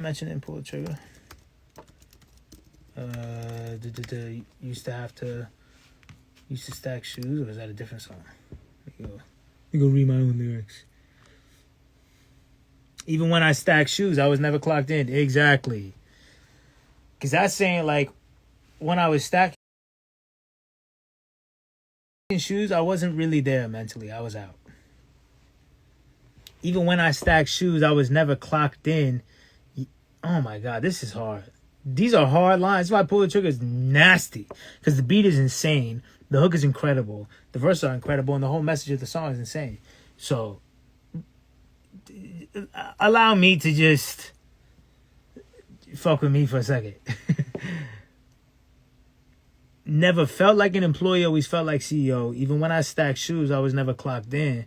mentioned in Pull the Trigger. Used to stack shoes, or is that a different song? Let me go read my own lyrics. Even when I stack shoes, I was never clocked in. Exactly. Because that's saying, like, when I was stacking shoes, I wasn't really there mentally. I was out. Even when I stacked shoes, I was never clocked in. Oh my God, this is hard. These are hard lines. That's why Pull the Trigger is nasty. Because the beat is insane. The hook is incredible. The verses are incredible. And the whole message of the song is insane. So, allow me to just fuck with me for a second. Never felt like an employee, always felt like CEO. Even when I stacked shoes, I was never clocked in.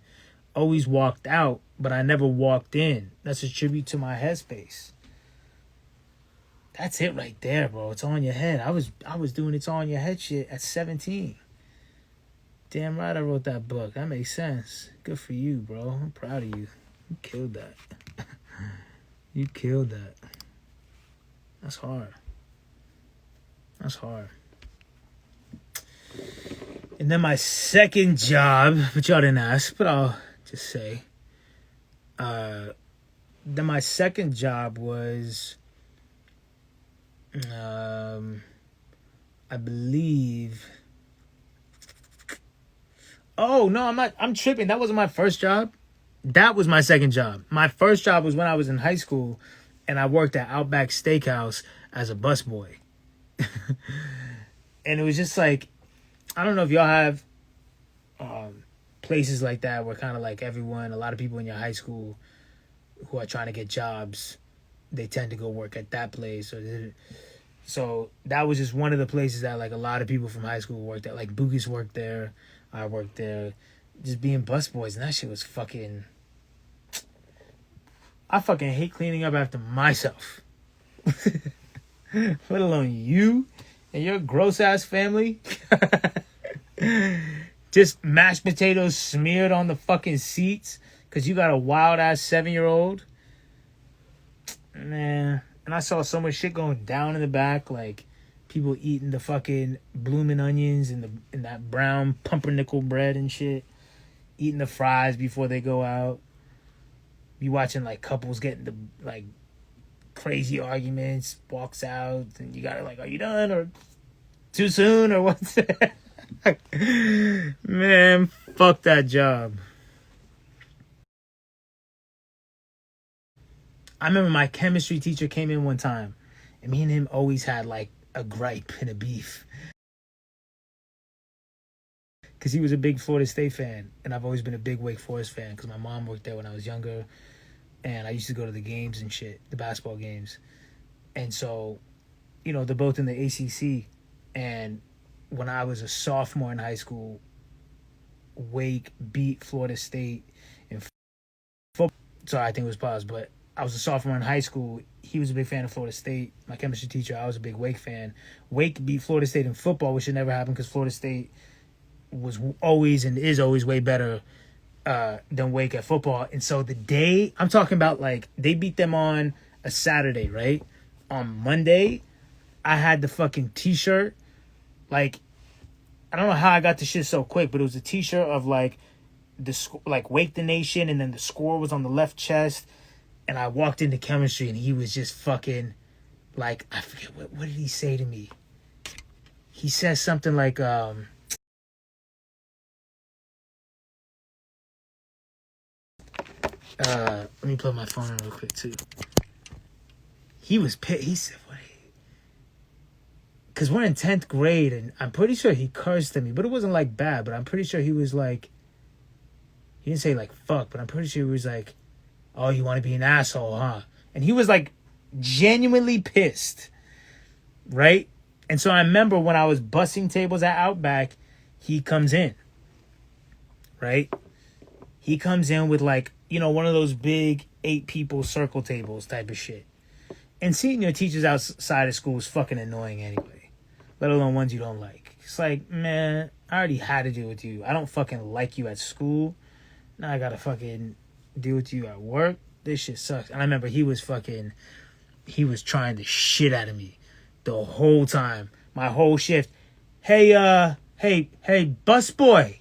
Always walked out, but I never walked in. That's a tribute to my headspace. That's it right there, bro. It's on your head. I was doing It's On Your Head shit at 17. Damn right I wrote that book. That makes sense. Good for you, bro. I'm proud of you. You killed that. You killed that. That's hard. That's hard. And then my second job, which y'all didn't ask, but I'll just say. Then my second job was, I believe. Oh, no, I'm tripping. That wasn't my first job. That was my second job. My first job was when I was in high school, and I worked at Outback Steakhouse as a busboy. And it was just like, I don't know if y'all have places like that where kind of like everyone, a lot of people in your high school who are trying to get jobs, they tend to go work at that place. So that was just one of the places that like a lot of people from high school worked at. Like Boogies worked there. I worked there. Just being busboys, and that shit was fucking... I fucking hate cleaning up after myself. Let alone you and your gross ass family. Just mashed potatoes smeared on the fucking seats because you got a wild ass 7-year-old. Man. And I saw so much shit going down in the back, like people eating the fucking blooming onions and that brown pumpernickel bread and shit. Eating the fries before they go out. Be watching like couples getting the like crazy arguments, walks out, and you gotta like, are you done or too soon or what's that? Man, fuck that job. I remember my chemistry teacher came in one time, and me and him always had like a gripe and a beef. Because he was a big Florida State fan, and I've always been a big Wake Forest fan because my mom worked there when I was younger, and I used to go to the games and shit, the basketball games. And so, you know, they're both in the ACC, and when I was a sophomore in high school, Wake beat Florida State in football. Sorry, I think it was paused, but I was a sophomore in high school. He was a big fan of Florida State. My chemistry teacher, I was a big Wake fan. Wake beat Florida State in football, which should never happen because Florida State was always and is always way better than Wake at football. And so the day, I'm talking about like, they beat them on a Saturday, right? On Monday, I had the fucking t-shirt. Like, I don't know how I got the shit so quick, but it was a t-shirt of like like Wake the Nation, and then the score was on the left chest. And I walked into chemistry, and he was just fucking like, I forget what did he say to me? He says something like let me plug my phone in real quick too. He was pissed. He said, what? Because we're in 10th grade, and I'm pretty sure he cursed at me, but it wasn't like bad, but I'm pretty sure he was like, he didn't say like fuck, but I'm pretty sure he was like, oh, you want to be an asshole, huh? And he was like genuinely pissed, right? And so I remember when I was bussing tables at Outback, he comes in, right? He comes in with like, you know, one of those big 8 people circle tables type of shit. And seeing your teachers outside of school is fucking annoying anyway, let alone ones you don't like. It's like, man, I already had to deal with you. I don't fucking like you at school. Now I gotta fucking deal with you at work. This shit sucks. And I remember he was fucking he was trying the shit out of me the whole time, my whole shift. Hey, bus boy.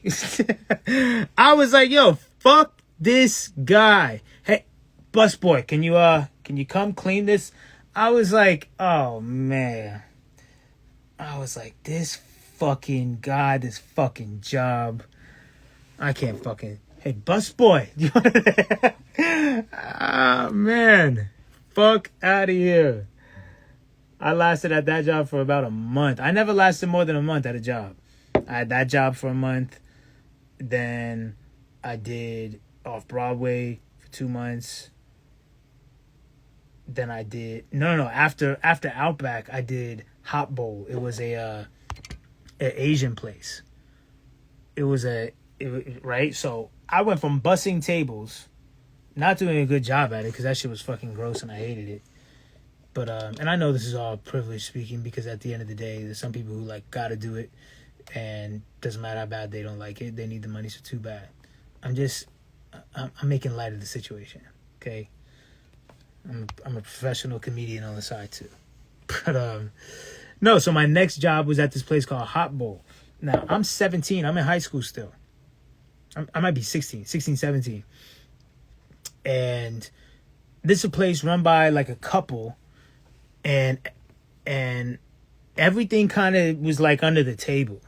I was like, yo, fuck this guy. Hey, bus boy, can you come clean this? I was like, oh man. I was like, this fucking guy, this fucking job. I can't fucking. Hey, bus boy. Ah, man. Fuck out of here. I lasted at that job for about a month. I never lasted more than a month at a job. I had that job for a month. Then I did Off Broadway for 2 months. Then I did after Outback I did Hot Bowl. It was an Asian place. Right. So I went from bussing tables, not doing a good job at it because that shit was fucking gross and I hated it. But and I know this is all privilege speaking because at the end of the day, there's some people who like gotta do it, and doesn't matter how bad they don't like it. They need the money, so too bad. I'm making light of the situation. Okay. I'm a professional comedian on the side too. But no, so my next job was at this place called Hot Bowl. Now, I'm 17. I'm in high school still. I might be 16, 17. And this is a place run by like a couple, and everything kind of was like under the table.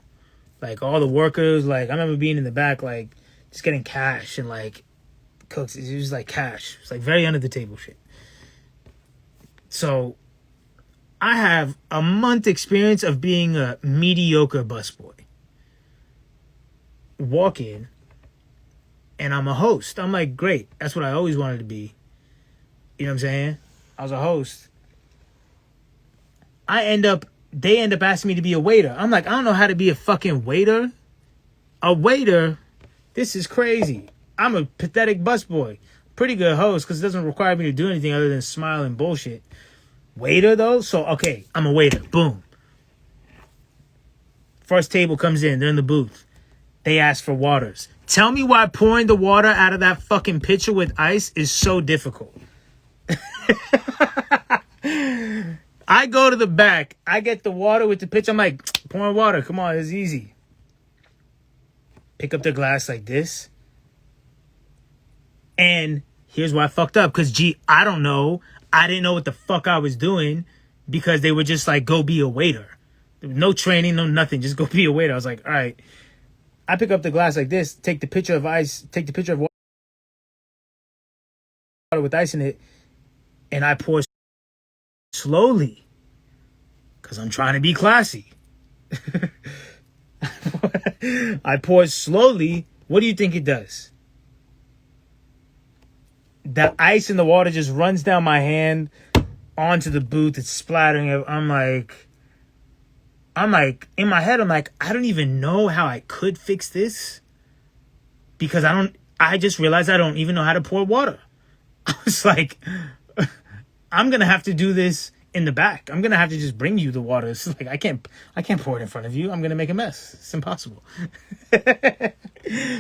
Like all the workers, like I remember being in the back, like just getting cash and like cooks. It was like cash. It's like very under the table shit. So I have a month experience of being a mediocre busboy. Walk in, and I'm a host. I'm like, great. That's what I always wanted to be. You know what I'm saying? I was a host. They end up asking me to be a waiter. I'm like, I don't know how to be a fucking waiter. A waiter? This is crazy. I'm a pathetic busboy. Pretty good host because it doesn't require me to do anything other than smile and bullshit. Waiter though? So, okay, I'm a waiter. Boom. First table comes in. They're in the booth. They ask for waters. Tell me why pouring the water out of that fucking pitcher with ice is so difficult. I go to the back. I get the water with the pitcher. I'm like, pouring water. Come on, it's easy. Pick up the glass like this. And here's why I fucked up. Because, I don't know. I didn't know what the fuck I was doing because they were just like, go be a waiter. No training, no nothing. Just go be a waiter. I was like, all right. I pick up the glass like this, take the pitcher of water with ice in it, and I pour slowly because I'm trying to be classy. I pour slowly. What do you think it does? The ice in the water just runs down my hand onto the booth. It's splattering. I'm like, in my head, I'm like, I don't even know how I could fix this because I just realized I don't even know how to pour water. I was like, I'm going to have to do this in the back. I'm going to have to just bring you the water. It's like, I can't pour it in front of you. I'm going to make a mess. It's impossible.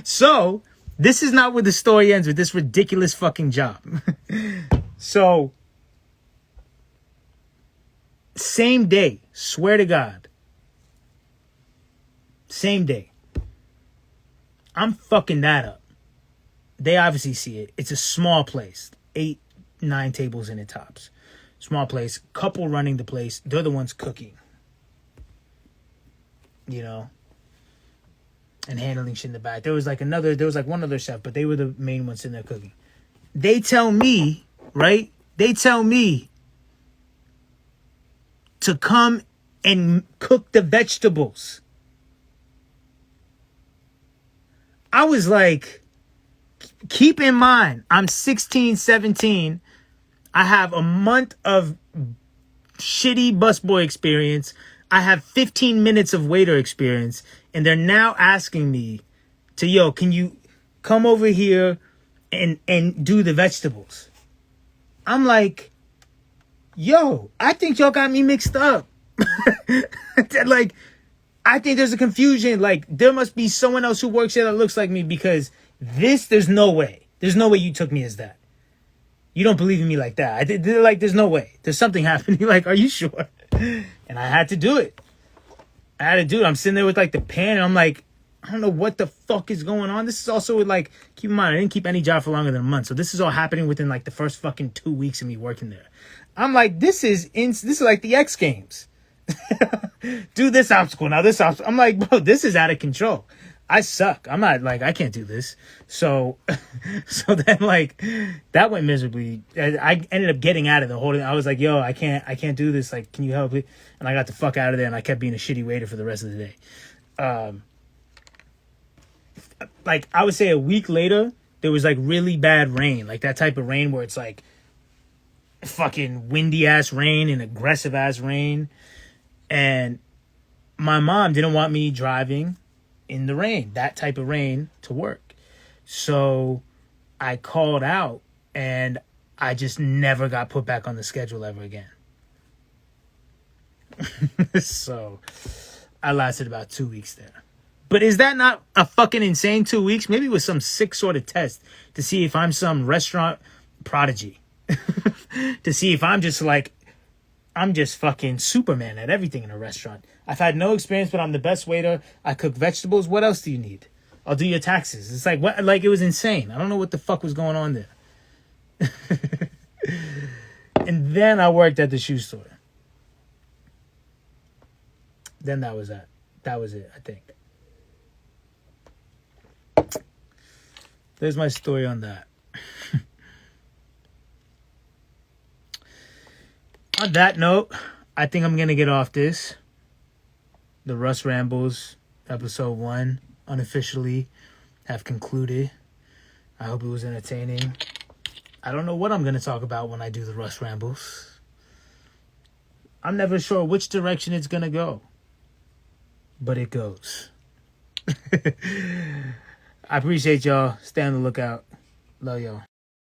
So this is not where the story ends with this ridiculous fucking job. So same day, swear to God, same day, I'm fucking that up. They obviously see it. It's a small place. 8, 9 tables in it tops. Small place. Couple running the place. They're the ones cooking. You know? And handling shit in the back. There was like one other chef, but they were the main ones in there cooking. They tell me, right? They tell me to come and cook the vegetables. I was like, keep in mind, I'm 16, 17. I have a month of shitty busboy experience. I have 15 minutes of waiter experience. And they're now asking me to, can you come over here and do the vegetables? I'm like, I think y'all got me mixed up. Like, I think there's a confusion. Like, there must be someone else who works here that looks like me because there's no way. There's no way you took me as that. You don't believe in me like that. They're like, there's no way. There's something happening. Like, are you sure? And I had to do it. I had to do it. I'm sitting there with like the pan, and I'm like, I don't know what the fuck is going on. This is also with like, keep in mind, I didn't keep any job for longer than a month. So this is all happening within like the first fucking 2 weeks of me working there. I'm like, this is like the X Games. Do this obstacle, now this obstacle. I'm like, bro, this is out of control. I suck. I'm not like, I can't do this. So then like that went miserably. I ended up getting out of the whole thing. I was like, yo, I can't do this. Like, can you help me? And I got the fuck out of there, and I kept being a shitty waiter for the rest of the day. Like I would say a week later, there was like really bad rain, like that type of rain where it's like fucking windy ass rain and aggressive ass rain. And my mom didn't want me driving in the rain, that type of rain, to work. So I called out, and I just never got put back on the schedule ever again. So I lasted about 2 weeks there. But is that not a fucking insane 2 weeks? Maybe with some sick sort of test to see if I'm some restaurant prodigy. To see if I'm just fucking Superman at everything in a restaurant. I've had no experience, but I'm the best waiter. I cook vegetables. What else do you need? I'll do your taxes. It's like, what? Like, it was insane. I don't know what the fuck was going on there. And then I worked at the shoe store. Then that was it. That was it, I think. There's my story on that. On that note, I think I'm going to get off this. The Russ Rambles, episode 1, unofficially have concluded. I hope it was entertaining. I don't know what I'm going to talk about when I do the Russ Rambles. I'm never sure which direction it's going to go. But it goes. I appreciate y'all. Stay on the lookout. Love y'all.